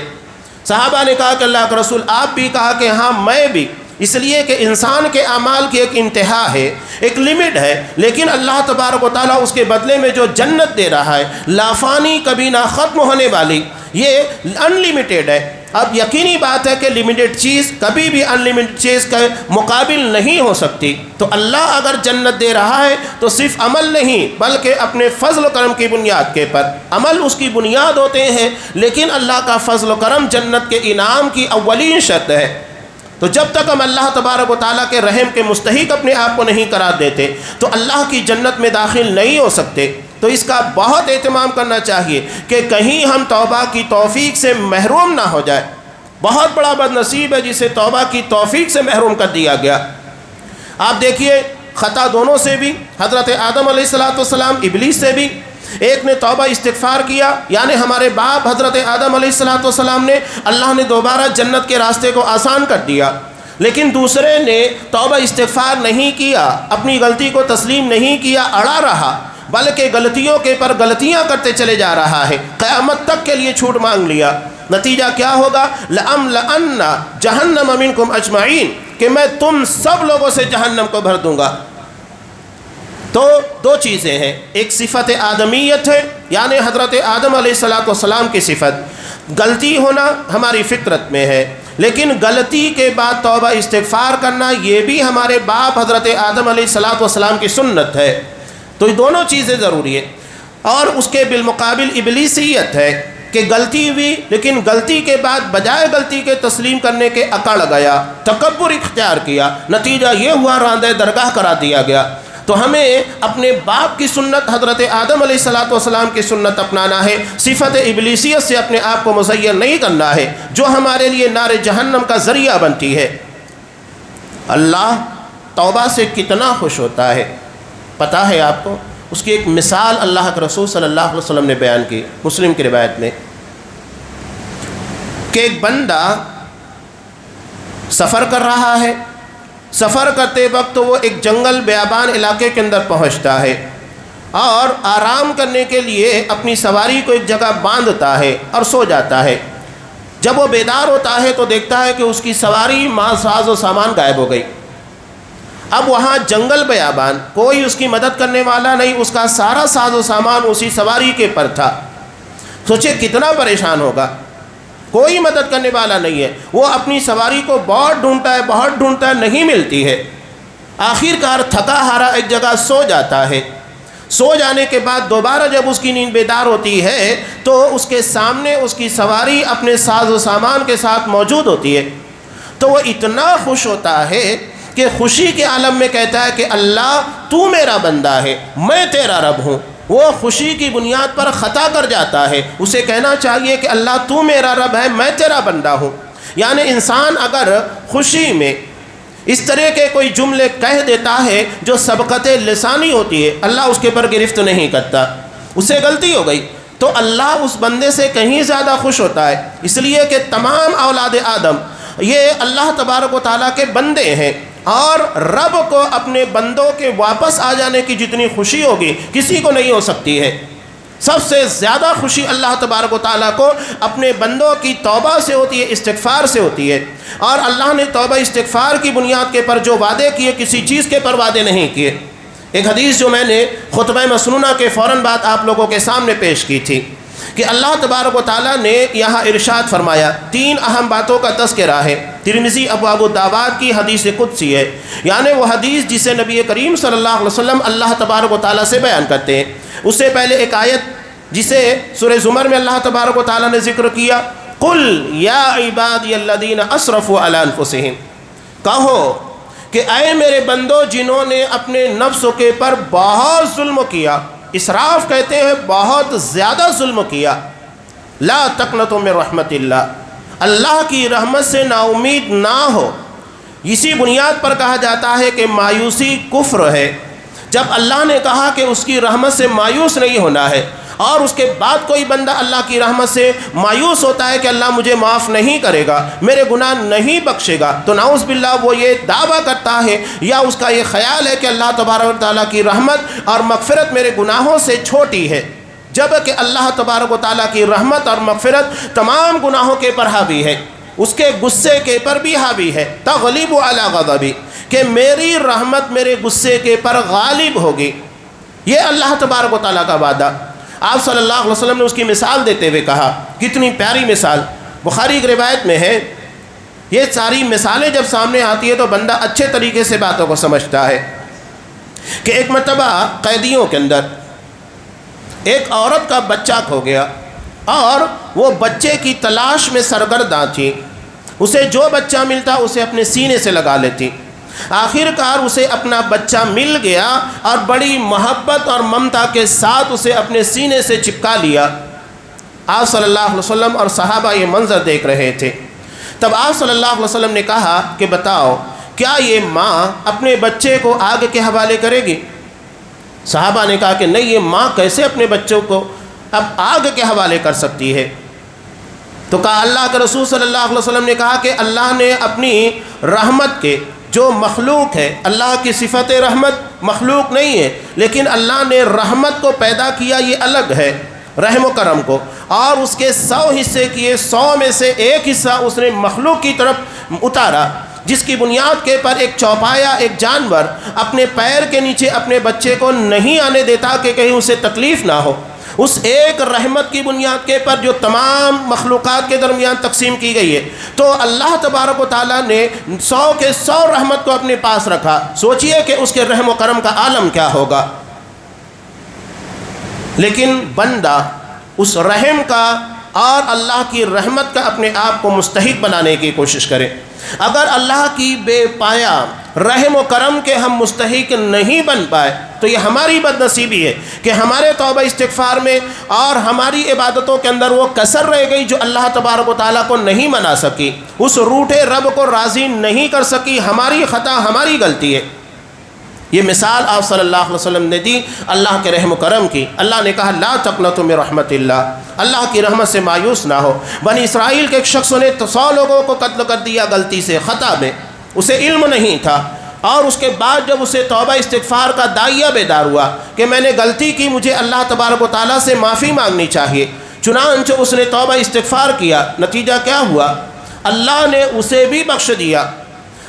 صحابہ نے کہا کہ اللہ کے رسول آپ بھی؟ کہا کہ ہاں میں بھی، اس لیے کہ انسان کے اعمال کی ایک انتہا ہے، ایک لمٹ ہے، لیکن اللہ تبارک و تعالیٰ اس کے بدلے میں جو جنت دے رہا ہے، لافانی، کبھی نہ ختم ہونے والی، یہ ان لمیٹیڈ ہے۔ اب یقینی بات ہے کہ لمیٹڈ چیز کبھی بھی ان لمیٹڈ چیز کا مقابل نہیں ہو سکتی۔ تو اللہ اگر جنت دے رہا ہے تو صرف عمل نہیں بلکہ اپنے فضل و کرم کی بنیاد کے پر۔ عمل اس کی بنیاد ہوتے ہیں، لیکن اللہ کا فضل و کرم جنت کے انعام کی اولین شرط ہے۔ تو جب تک ہم اللہ تبارک و تعالیٰ کے رحم کے مستحق اپنے آپ کو نہیں قرار دیتے تو اللہ کی جنت میں داخل نہیں ہو سکتے۔ تو اس کا بہت اہتمام کرنا چاہیے کہ کہیں ہم توبہ کی توفیق سے محروم نہ ہو جائے۔ بہت بڑا بد نصیب ہے جسے توبہ کی توفیق سے محروم کر دیا گیا۔ آپ دیکھیے خطا دونوں سے بھی، حضرت آدم علیہ السلام، ابلیس سے بھی، ایک نے توبہ استغفار کیا، یعنی ہمارے باپ حضرت آدم علیہ السلام نے، اللہ نے دوبارہ جنت کے راستے کو آسان کر دیا، لیکن دوسرے نے توبہ استغفار نہیں کیا، اپنی غلطی کو تسلیم نہیں کیا، اڑا رہا، بلکہ غلطیوں کے پر غلطیاں کرتے چلے جا رہا ہے، قیامت تک کے لیے چھوٹ مانگ لیا۔ نتیجہ کیا ہوگا؟ لَأَمْلَأَنَّ جَهَنَّمَ مِنْكُمْ أَجْمَعِينَ، کہ میں تم سب لوگوں سے جہنم کو بھر دوں گا۔ تو دو چیزیں ہیں، ایک صفت آدمیت ہے، یعنی حضرت آدم علیہ السلام کی صفت، غلطی ہونا ہماری فطرت میں ہے، لیکن غلطی کے بعد توبہ استغفار کرنا یہ بھی ہمارے باپ حضرت آدم علیہ السلام کی سنت ہے۔ تو یہ دونوں چیزیں ضروری ہیں۔ اور اس کے بالمقابل ابلیسیت ہے کہ غلطی ہوئی، لیکن غلطی کے بعد بجائے غلطی کے تسلیم کرنے کے اکڑ گیا، تکبر اختیار کیا، نتیجہ یہ ہوا راندہ درگاہ کرا دیا گیا۔ تو ہمیں اپنے باپ کی سنت حضرت آدم علیہ السلام کی سنت اپنانا ہے، صفت ابلیسیت سے اپنے آپ کو مزین نہیں کرنا ہے جو ہمارے لیے نار جہنم کا ذریعہ بنتی ہے۔ اللہ توبہ سے کتنا خوش ہوتا ہے پتہ ہے آپ کو؟ اس کی ایک مثال اللہ کے رسول صلی اللہ علیہ وسلم نے بیان کی مسلم کی روایت میں، کہ ایک بندہ سفر کر رہا ہے، سفر کرتے وقت وہ ایک جنگل بیابان علاقے کے اندر پہنچتا ہے اور آرام کرنے کے لیے اپنی سواری کو ایک جگہ باندھتا ہے اور سو جاتا ہے۔ جب وہ بیدار ہوتا ہے تو دیکھتا ہے کہ اس کی سواری مال ساز و سامان غائب ہو گئی۔ اب وہاں جنگل بیابان، کوئی اس کی مدد کرنے والا نہیں، اس کا سارا ساز و سامان اسی سواری کے پر تھا۔ سوچے کتنا پریشان ہوگا، کوئی مدد کرنے والا نہیں ہے، وہ اپنی سواری کو بہت ڈھونڈتا ہے، نہیں ملتی ہے۔ آخر کار تھکا ہارا ایک جگہ سو جاتا ہے۔ سو جانے کے بعد دوبارہ جب اس کی نیند بیدار ہوتی ہے تو اس کے سامنے اس کی سواری اپنے ساز و سامان کے ساتھ موجود ہوتی ہے۔ تو وہ اتنا خوش ہوتا ہے کہ خوشی کے عالم میں کہتا ہے کہ اللہ تو میرا بندہ ہے، میں تیرا رب ہوں۔ وہ خوشی کی بنیاد پر خطا کر جاتا ہے، اسے کہنا چاہیے کہ اللہ تو میرا رب ہے، میں تیرا بندہ ہوں۔ یعنی انسان اگر خوشی میں اس طرح کے کوئی جملے کہہ دیتا ہے جو سبقت لسانی ہوتی ہے، اللہ اس کے پر گرفت نہیں کرتا، اسے غلطی ہو گئی تو اللہ اس بندے سے کہیں زیادہ خوش ہوتا ہے، اس لیے کہ تمام اولاد آدم یہ اللہ تبارک و تعالیٰ کے بندے ہیں، اور رب کو اپنے بندوں کے واپس آ جانے کی جتنی خوشی ہوگی کسی کو نہیں ہو سکتی ہے۔ سب سے زیادہ خوشی اللہ تبارک و تعالیٰ کو اپنے بندوں کی توبہ سے ہوتی ہے، استغفار سے ہوتی ہے، اور اللہ نے توبہ استغفار کی بنیاد کے پر جو وعدے کیے کسی چیز کے پر وعدے نہیں کیے۔ ایک حدیث جو میں نے خطبہ مسنونہ کے فوراً بعد آپ لوگوں کے سامنے پیش کی تھی کہ اللہ تبارک و تعالیٰ نے یہاں ارشاد فرمایا، تین اہم باتوں کا تذکرہ ہے، ترمذی ابواب الدعوات کی حدیث قدسی ہے، یعنی وہ حدیث جسے نبی کریم صلی اللہ علیہ وسلم اللہ تبارک و تعالیٰ سے بیان کرتے ہیں۔ اس سے پہلے ایک آیت جسے سورہ زمر میں اللہ تبارک و تعالیٰ نے ذکر کیا، قل یا عبادی الذین اسرفوا علی انفسہم، کہو کہ اے میرے بندو جنہوں نے اپنے نفس کے پر بہت ظلم کیا، اسراف کہتے ہیں بہت زیادہ ظلم کیا، لا تقنطوا من رحمت اللہ، اللہ کی رحمت سے نا امید نہ ہو۔ اسی بنیاد پر کہا جاتا ہے کہ مایوسی کفر ہے۔ جب اللہ نے کہا کہ اس کی رحمت سے مایوس نہیں ہونا ہے، اور اس کے بعد کوئی بندہ اللہ کی رحمت سے مایوس ہوتا ہے کہ اللہ مجھے معاف نہیں کرے گا، میرے گناہ نہیں بخشے گا، تو نعوذ باللہ وہ یہ دعویٰ کرتا ہے یا اس کا یہ خیال ہے کہ اللہ تبارک و تعالیٰ کی رحمت اور مغفرت میرے گناہوں سے چھوٹی ہے، جبکہ اللہ تبارک و تعالیٰ کی رحمت اور مغفرت تمام گناہوں کے پر حاوی ہے، اس کے غصے کے پر بھی حاوی ہے، تغلب علی غضبی، کہ میری رحمت میرے غصے کے پر غالب ہوگی۔ یہ اللہ تبارک و تعالیٰ کا وعدہ۔ آپ صلی اللہ علیہ وسلم نے اس کی مثال دیتے ہوئے کہا، کتنی پیاری مثال، بخاری کی روایت میں ہے۔ یہ ساری مثالیں جب سامنے آتی ہے تو بندہ اچھے طریقے سے باتوں کو سمجھتا ہے کہ ایک مرتبہ قیدیوں کے اندر ایک عورت کا بچہ کھو گیا اور وہ بچے کی تلاش میں سرگرداں تھی، اسے جو بچہ ملتا اسے اپنے سینے سے لگا لیتی۔ آخر کار اسے اپنا بچہ مل گیا اور بڑی محبت اور ممتا کے ساتھ اسے اپنے سینے سے چپکا لیا۔ آپ صلی اللہ علیہ وسلم اور صحابہ یہ منظر دیکھ رہے تھے۔ تب آپ صلی اللہ علیہ وسلم نے کہا کہ بتاؤ کیا یہ ماں اپنے بچے کو آگ کے حوالے کرے گی؟ صحابہ نے کہا کہ نہیں، یہ ماں کیسے اپنے بچوں کو اب آگ کے حوالے کر سکتی ہے؟ تو کہا اللہ کے رسول صلی اللہ علیہ وسلم نے کہا کہ اللہ نے اپنی رحمت کے جو مخلوق ہے، اللہ کی صفت رحمت مخلوق نہیں ہے، لیکن اللہ نے رحمت کو پیدا کیا، یہ الگ ہے رحم و کرم کو، اور اس کے 100 حصے کیے، 100 میں سے ایک حصہ اس نے مخلوق کی طرف اتارا، جس کی بنیاد کے پر ایک چوپایا، ایک جانور اپنے پیر کے نیچے اپنے بچے کو نہیں آنے دیتا کہ کہیں اسے تکلیف نہ ہو۔ اس ایک رحمت کی بنیاد کے پر جو تمام مخلوقات کے درمیان تقسیم کی گئی ہے، تو اللہ تبارک و تعالیٰ نے 100 کے 100 رحمت کو اپنے پاس رکھا۔ سوچئے کہ اس کے رحم و کرم کا عالم کیا ہوگا۔ لیکن بندہ اس رحم کا اور اللہ کی رحمت کا اپنے آپ کو مستحق بنانے کی کوشش کریں۔ اگر اللہ کی بے پایا رحم و کرم کے ہم مستحق نہیں بن پائے تو یہ ہماری بد نصیبی ہے کہ ہمارے توبہ استغفار میں اور ہماری عبادتوں کے اندر وہ کسر رہ گئی جو اللہ تبارک و تعالیٰ کو نہیں منا سکی، اس روٹھے رب کو راضی نہیں کر سکی، ہماری خطا، ہماری غلطی ہے۔ یہ مثال آپ صلی اللہ علیہ وسلم نے دی اللہ کے رحم و کرم کی۔ اللہ نے کہا لا تقنطوا من رحمت اللہ کی رحمت سے مایوس نہ ہو۔ بنی اسرائیل کے ایک شخص نے 100 لوگوں کو قتل کر دیا غلطی سے، خطا میں، اسے علم نہیں تھا، اور اس کے بعد جب اسے توبہ استغفار کا داعیہ بیدار ہوا کہ میں نے غلطی کی، مجھے اللہ تبارک و تعالیٰ سے معافی مانگنی چاہیے، چنانچہ اس نے توبہ استغفار کیا، نتیجہ کیا ہوا؟ اللہ نے اسے بھی بخش دیا۔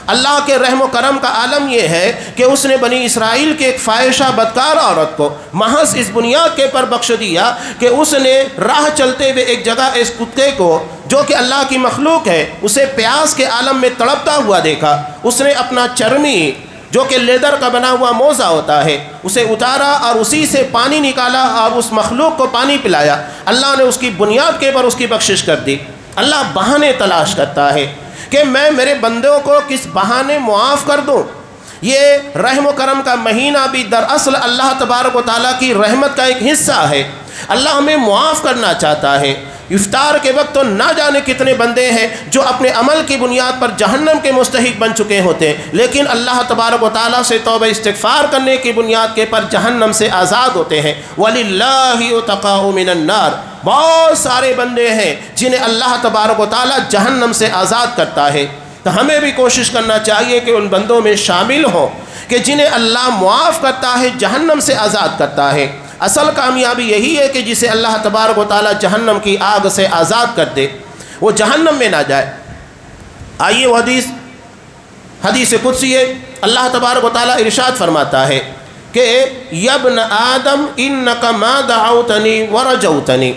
اللہ کے رحم و کرم کا عالم یہ ہے کہ اس نے بنی اسرائیل کے ایک فاحشہ بدکار عورت کو محض اس بنیاد کے پر بخش دیا کہ اس نے راہ چلتے ہوئے ایک جگہ اس کتے کو جو کہ اللہ کی مخلوق ہے اسے پیاس کے عالم میں تڑپتا ہوا دیکھا، اس نے اپنا چرمی جو کہ لیدر کا بنا ہوا موزہ ہوتا ہے اسے اتارا اور اسی سے پانی نکالا اور اس مخلوق کو پانی پلایا۔ اللہ نے اس کی بنیاد کے پر اس کی بخشش کر دی۔ اللہ بہانے تلاش کرتا ہے کہ میں میرے بندوں کو کس بہانے معاف کر دوں۔ یہ رحم و کرم کا مہینہ بھی دراصل اللہ تبارک و تعالیٰ کی رحمت کا ایک حصہ ہے۔ اللہ ہمیں معاف کرنا چاہتا ہے۔ افطار کے وقت تو نہ جانے کتنے بندے ہیں جو اپنے عمل کی بنیاد پر جہنم کے مستحق بن چکے ہوتے ہیں، لیکن اللہ تبارک و تعالیٰ سے توبہ استغفار کرنے کی بنیاد کے پر جہنم سے آزاد ہوتے ہیں۔ وَلِلَّهِ عُتَقَاءُ مِنَ النَّارِ، بہت سارے بندے ہیں جنہیں اللہ تبارک و تعالیٰ جہنم سے آزاد کرتا ہے۔ تو ہمیں بھی کوشش کرنا چاہیے کہ ان بندوں میں شامل ہوں کہ جنہیں اللہ معاف کرتا ہے، جہنم سے آزاد کرتا ہے۔ اصل کامیابی یہی ہے کہ جسے اللہ تبارک و تعالیٰ جہنم کی آگ سے آزاد کر دے وہ جہنم میں نہ جائے۔ آئیے وہ حدیث قدسی ہے، اللہ تبارک و تعالیٰ ارشاد فرماتا ہے کہ یا ابن آدم انک ما دعوتنی ورجوتنی،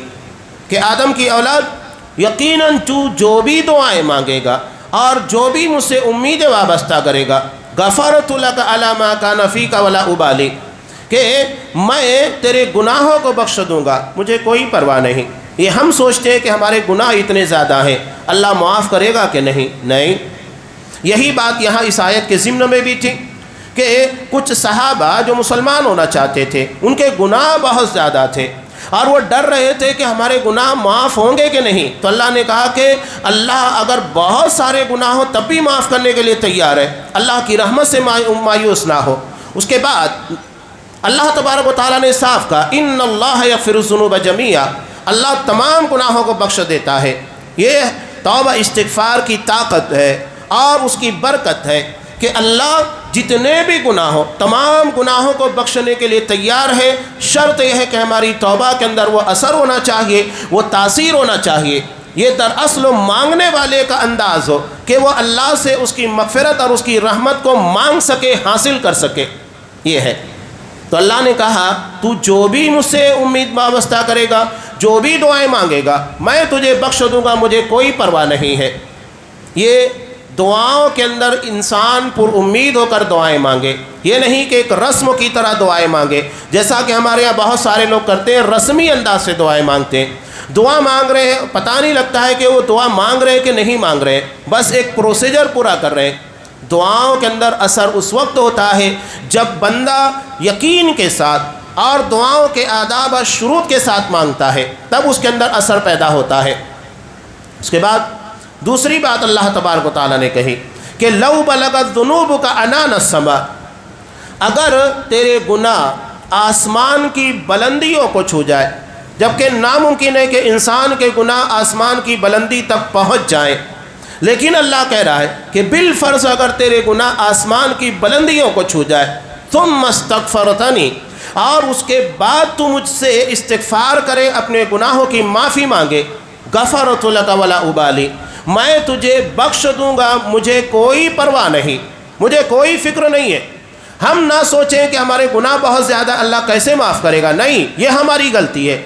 کہ آدم کی اولاد یقیناً تو جو بھی دعائیں مانگے گا اور جو بھی مجھ سے امید وابستہ کرے گا، غفرت لک علی ما کان فیک ولا ابالی، کہ میں تیرے گناہوں کو بخش دوں گا، مجھے کوئی پرواہ نہیں۔ یہ ہم سوچتے ہیں کہ ہمارے گناہ اتنے زیادہ ہیں، اللہ معاف کرے گا کہ نہیں؟ یہی بات یہاں اس آیت کے ضمن میں بھی تھی کہ کچھ صحابہ جو مسلمان ہونا چاہتے تھے ان کے گناہ بہت زیادہ تھے اور وہ ڈر رہے تھے کہ ہمارے گناہ معاف ہوں گے کہ نہیں، تو اللہ نے کہا کہ اللہ اگر بہت سارے گناہ ہو تب بھی معاف کرنے کے لیے تیار ہے، اللہ کی رحمت سے مایوس نہ ہو۔ اس کے بعد اللہ تبارک و تعالیٰ نے صاف کہا ان اللہ یغفر الذنوب جمیعا، اللہ تمام گناہوں کو بخش دیتا ہے۔ یہ توبہ استغفار کی طاقت ہے اور اس کی برکت ہے کہ اللہ جتنے بھی گناہ ہو تمام گناہوں کو بخشنے کے لیے تیار ہے۔ شرط یہ ہے کہ ہماری توبہ کے اندر وہ اثر ہونا چاہیے، وہ تاثیر ہونا چاہیے۔ یہ دراصل مانگنے والے کا انداز ہو کہ وہ اللہ سے اس کی مغفرت اور اس کی رحمت کو مانگ سکے، حاصل کر سکے، یہ ہے۔ تو اللہ نے کہا تو جو بھی مجھ سے امید وابستہ کرے گا، جو بھی دعائیں مانگے گا، میں تجھے بخش دوں گا، مجھے کوئی پرواہ نہیں ہے۔ یہ دعاؤں کے اندر انسان پر امید ہو کر دعائیں مانگے، یہ نہیں کہ ایک رسم کی طرح دعائیں مانگے، جیسا کہ ہمارے یہاں بہت سارے لوگ کرتے ہیں، رسمی انداز سے دعائیں مانگتے ہیں۔ دعا مانگ رہے ہیں، پتہ نہیں لگتا ہے کہ وہ دعا مانگ رہے ہیں کہ نہیں مانگ رہے، بس ایک پروسیجر پورا کر رہے ہیں۔ دعاؤں کے اندر اثر اس وقت ہوتا ہے جب بندہ یقین کے ساتھ اور دعاؤں کے آداب اور شروط کے ساتھ مانگتا ہے، تب اس کے اندر اثر پیدا ہوتا ہے۔ اس کے بعد دوسری بات اللہ تبارک و تعالیٰ نے کہی کہ لو بلغت ذنوبک عنان السماء، اگر تیرے گناہ آسمان کی بلندیوں کو چھو جائے، جبکہ ناممکن ہے کہ انسان کے گناہ آسمان کی بلندی تک پہنچ جائیں، لیکن اللہ کہہ رہا ہے کہ بالفرض اگر تیرے گناہ آسمان کی بلندیوں کو چھو جائے، ثم استغفرتنی، اور اس کے بعد تو مجھ سے استغفار کرے، اپنے گناہوں کی معافی مانگے، غفرت لک ولا ابالی، میں تجھے بخش دوں گا، مجھے کوئی پرواہ نہیں، مجھے کوئی فکر نہیں ہے۔ ہم نہ سوچیں کہ ہمارے گناہ بہت زیادہ، اللہ کیسے معاف کرے گا، نہیں، یہ ہماری غلطی ہے۔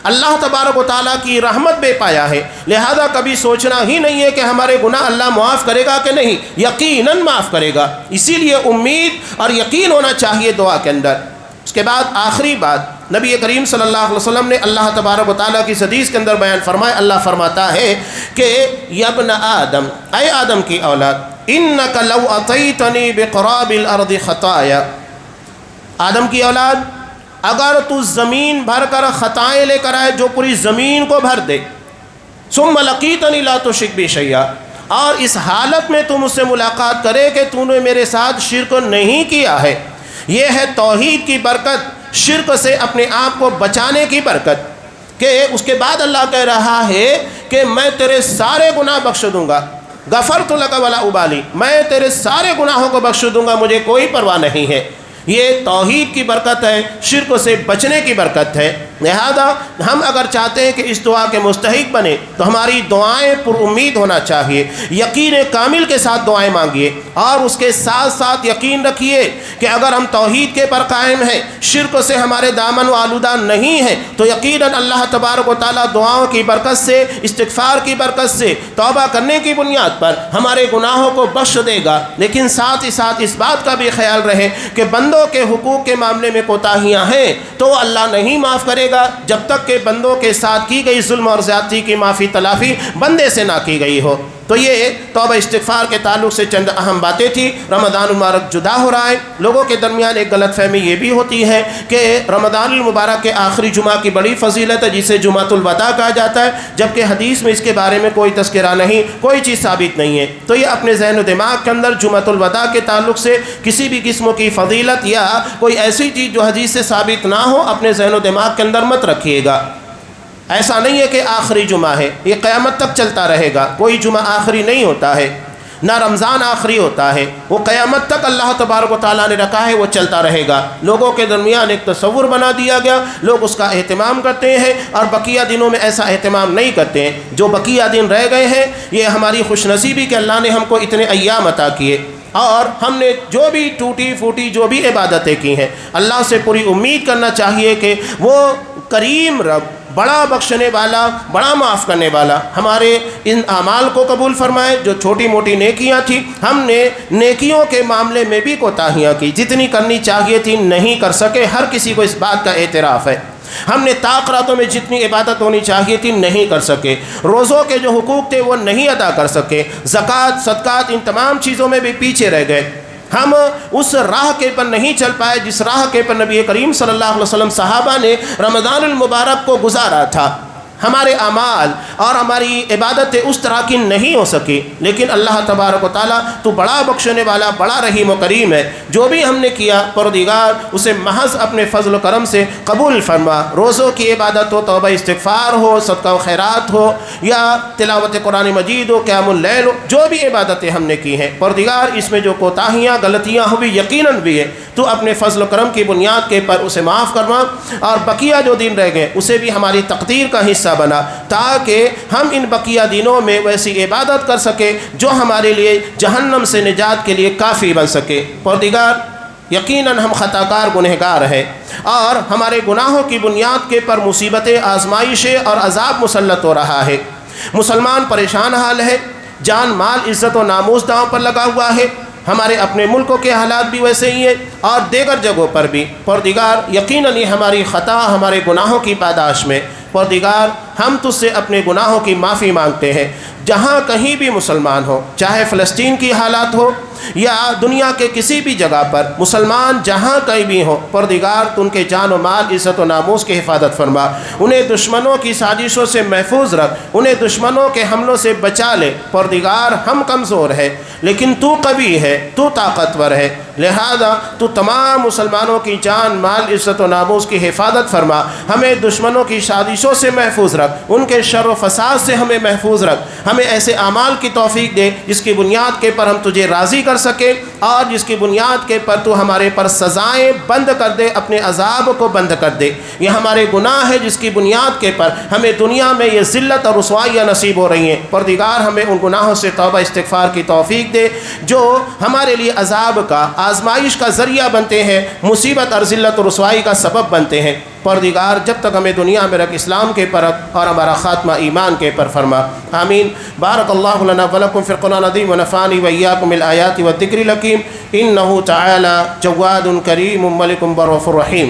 اللہ تبارک و تعالیٰ کی رحمت بے پایا ہے، لہذا کبھی سوچنا ہی نہیں ہے کہ ہمارے گناہ اللہ معاف کرے گا کہ نہیں، یقیناً معاف کرے گا۔ اسی لیے امید اور یقین ہونا چاہیے دعا کے اندر۔ اس کے بعد آخری بات نبی کریم صلی اللہ علیہ وسلم نے اللہ تبارک و تعالیٰ کی حدیث کے اندر بیان فرمایا، اللہ فرماتا ہے کہ یا ابن آدم، اے آدم کی اولاد، انک لو اتیتنی بقراب الارض خطایا، آدم کی اولاد اگر تو زمین بھر کر خطائیں لے کر آئے جو پوری زمین کو بھر دے، ثم لقیتنی لا تشرک بی شیئا، اور اس حالت میں تم مجھ سے ملاقات کرے کہ تو نے میرے ساتھ شرک نہیں کیا ہے، یہ ہے توحید کی برکت، شرک سے اپنے آپ کو بچانے کی برکت، کہ اس کے بعد اللہ کہہ رہا ہے کہ میں تیرے سارے گناہ بخش دوں گا، غفرت لک ولا ابالی، میں تیرے سارے گناہوں کو بخش دوں گا، مجھے کوئی پرواہ نہیں ہے۔ یہ توحید کی برکت ہے، شرک سے بچنے کی برکت ہے۔ لہذا ہم اگر چاہتے ہیں کہ اس دعا کے مستحق بنے تو ہماری دعائیں پر امید ہونا چاہیے، یقین کامل کے ساتھ دعائیں مانگیے، اور اس کے ساتھ ساتھ یقین رکھیے کہ اگر ہم توحید کے پر قائم ہیں، شرک سے ہمارے دامن و آلودہ نہیں ہیں، تو یقیناً اللہ تبارک و تعالیٰ دعاؤں کی برکت سے، استغفار کی برکت سے، توبہ کرنے کی بنیاد پر ہمارے گناہوں کو بخش دے گا۔ لیکن ساتھ ہی ساتھ اس بات کا بھی خیال رہے کہ بندوں کے حقوق کے معاملے میں کوتاہیاں ہیں تو اللہ نہیں معاف کرے گا جب تک کہ بندوں کے ساتھ کی گئی ظلم اور زیادتی کی معافی تلافی بندے سے نہ کی گئی ہو۔ تو یہ توبہ استغفار کے تعلق سے چند اہم باتیں تھیں۔ رمضان المبارک جدا ہو رہا ہے، لوگوں کے درمیان ایک غلط فہمی یہ بھی ہوتی ہے کہ رمضان المبارک کے آخری جمعہ کی بڑی فضیلت ہے جسے جمعۃ الوداع کہا جاتا ہے، جبکہ حدیث میں اس کے بارے میں کوئی تذکرہ نہیں، کوئی چیز ثابت نہیں ہے۔ تو یہ اپنے ذہن و دماغ کے اندر جمعۃ الوداع کے تعلق سے کسی بھی قسم کی فضیلت یا کوئی ایسی چیز جو حدیث سے ثابت نہ ہو اپنے ذہن و دماغ کے اندر مت رکھیے گا۔ ایسا نہیں ہے کہ آخری جمعہ ہے، یہ قیامت تک چلتا رہے گا، کوئی جمعہ آخری نہیں ہوتا ہے، نہ رمضان آخری ہوتا ہے، وہ قیامت تک اللہ تبارک و تعالیٰ نے رکھا ہے، وہ چلتا رہے گا۔ لوگوں کے درمیان ایک تصور بنا دیا گیا، لوگ اس کا اہتمام کرتے ہیں اور بقیہ دنوں میں ایسا اہتمام نہیں کرتے ہیں۔ جو بقیہ دن رہ گئے ہیں یہ ہماری خوش نصیبی کہ اللہ نے ہم کو اتنے ایام عطا کیے، اور ہم نے جو بھی ٹوٹی پھوٹی جو بھی عبادتیں کی ہیں اللہ سے پوری امید کرنا چاہیے کہ وہ کریم رب، بڑا بخشنے والا، بڑا معاف کرنے والا، ہمارے ان اعمال کو قبول فرمائے۔ جو چھوٹی موٹی نیکیاں تھیں ہم نے نیکیوں کے معاملے میں بھی کوتاہیاں کی، جتنی کرنی چاہیے تھی نہیں کر سکے، ہر کسی کو اس بات کا اعتراف ہے۔ ہم نے طاق راتوں میں جتنی عبادت ہونی چاہیے تھی نہیں کر سکے، روزوں کے جو حقوق تھے وہ نہیں ادا کر سکے، زکوٰۃ، صدقات، ان تمام چیزوں میں بھی پیچھے رہ گئے۔ ہم اس راہ کے پر نہیں چل پائے جس راہ کے پر نبی کریم صلی اللہ علیہ وسلم صحابہ نے رمضان المبارک کو گزارا تھا۔ ہمارے اعمال اور ہماری عبادتیں اس طرح کی نہیں ہو سکی، لیکن اللہ تبارک و تعالیٰ تو بڑا بخشنے والا، بڑا رحیم و کریم ہے۔ جو بھی ہم نے کیا پروردگار اسے محض اپنے فضل و کرم سے قبول فرما۔ روزوں کی عبادت ہو، توبہ استغفار ہو، صدقہ و خیرات ہو، یا تلاوت قرآن مجید ہو، قیام اللیل ہو، جو بھی عبادتیں ہم نے کی ہیں پروردگار اس میں جو کوتاہیاں غلطیاں ہوئی یقیناً بھی ہے تو اپنے فضل و کرم کی بنیاد کے پر اسے معاف کروا، اور بقیہ جو دن رہ گئے اسے بھی ہماری تقدیر کا حصہ بنا تاکہ ہم ان بقیہ دنوں میں ویسی عبادت کر سکے جو ہمارے لیے جہنم سے نجات کے لیے کافی بن سکے۔ پروردگار یقیناً ہم خطا کار گنہگار ہیں اور ہمارے گناہوں کی بنیاد کے پر مصیبتیں، آزمائشیں اور عذاب مسلط ہو رہا ہے۔ مسلمان پریشان حال ہے، جان مال عزت و ناموس داؤں پر لگا ہوا ہے۔ ہمارے اپنے ملکوں کے حالات بھی ویسے ہی ہیں اور دیگر جگہوں پر بھی۔ پروردگار یقیناً یہ ہماری خطا، ہمارے گناہوں کی پاداش میں پروردگار ہم تجھ سے اپنے گناہوں کی معافی مانگتے ہیں۔ جہاں کہیں بھی مسلمان ہو، چاہے فلسطین کی حالات ہو یا دنیا کے کسی بھی جگہ پر مسلمان جہاں کہیں بھی ہو، پروردگار تو ان کے جان و مال، عزت و ناموس کی حفاظت فرما، انہیں دشمنوں کی سازشوں سے محفوظ رکھ، انہیں دشمنوں کے حملوں سے بچا لے۔ پروردگار ہم کمزور ہیں لیکن تو قوی ہے، تو طاقتور ہے، لہذا تو تمام مسلمانوں کی جان مال عزت و ناموس کی حفاظت فرما، ہمیں دشمنوں کی سازشوں سے محفوظ رکھ، ان کے شر و فساد سے ہمیں محفوظ رکھ، ہمیں ایسے اعمال کی توفیق دے جس کی بنیاد کے پر ہم تجھے راضی کر سکے اور جس کی بنیاد کے پر تو ہمارے پر سزائیں بند کر دے، اپنے عذاب کو بند کر دے۔ یہ ہمارے گناہ ہے جس کی بنیاد کے پر ہمیں دنیا میں یہ ذلت اور رسوائیاں نصیب ہو رہی ہیں۔ پروردگار ہمیں ان گناہوں سے توبہ استغفار کی توفیق دے جو ہمارے لیے عذاب کا، آزمائش کا ذریعہ بنتے ہیں، مصیبت اور ذلت و رسوائی کا سبب بنتے ہیں۔ پروردگار جب تک ہمیں دنیا میں رکھ اسلام کے پر اور ہمارا خاتمہ ایمان کے پر فرما، آمین۔ بارک اللہ لنا ولکم فی القرآن العظیم ونفعنی وإیاکم بالآیات والذکر الحکیم، انہ تعالی جواد کریم ملک رؤوف رحیم۔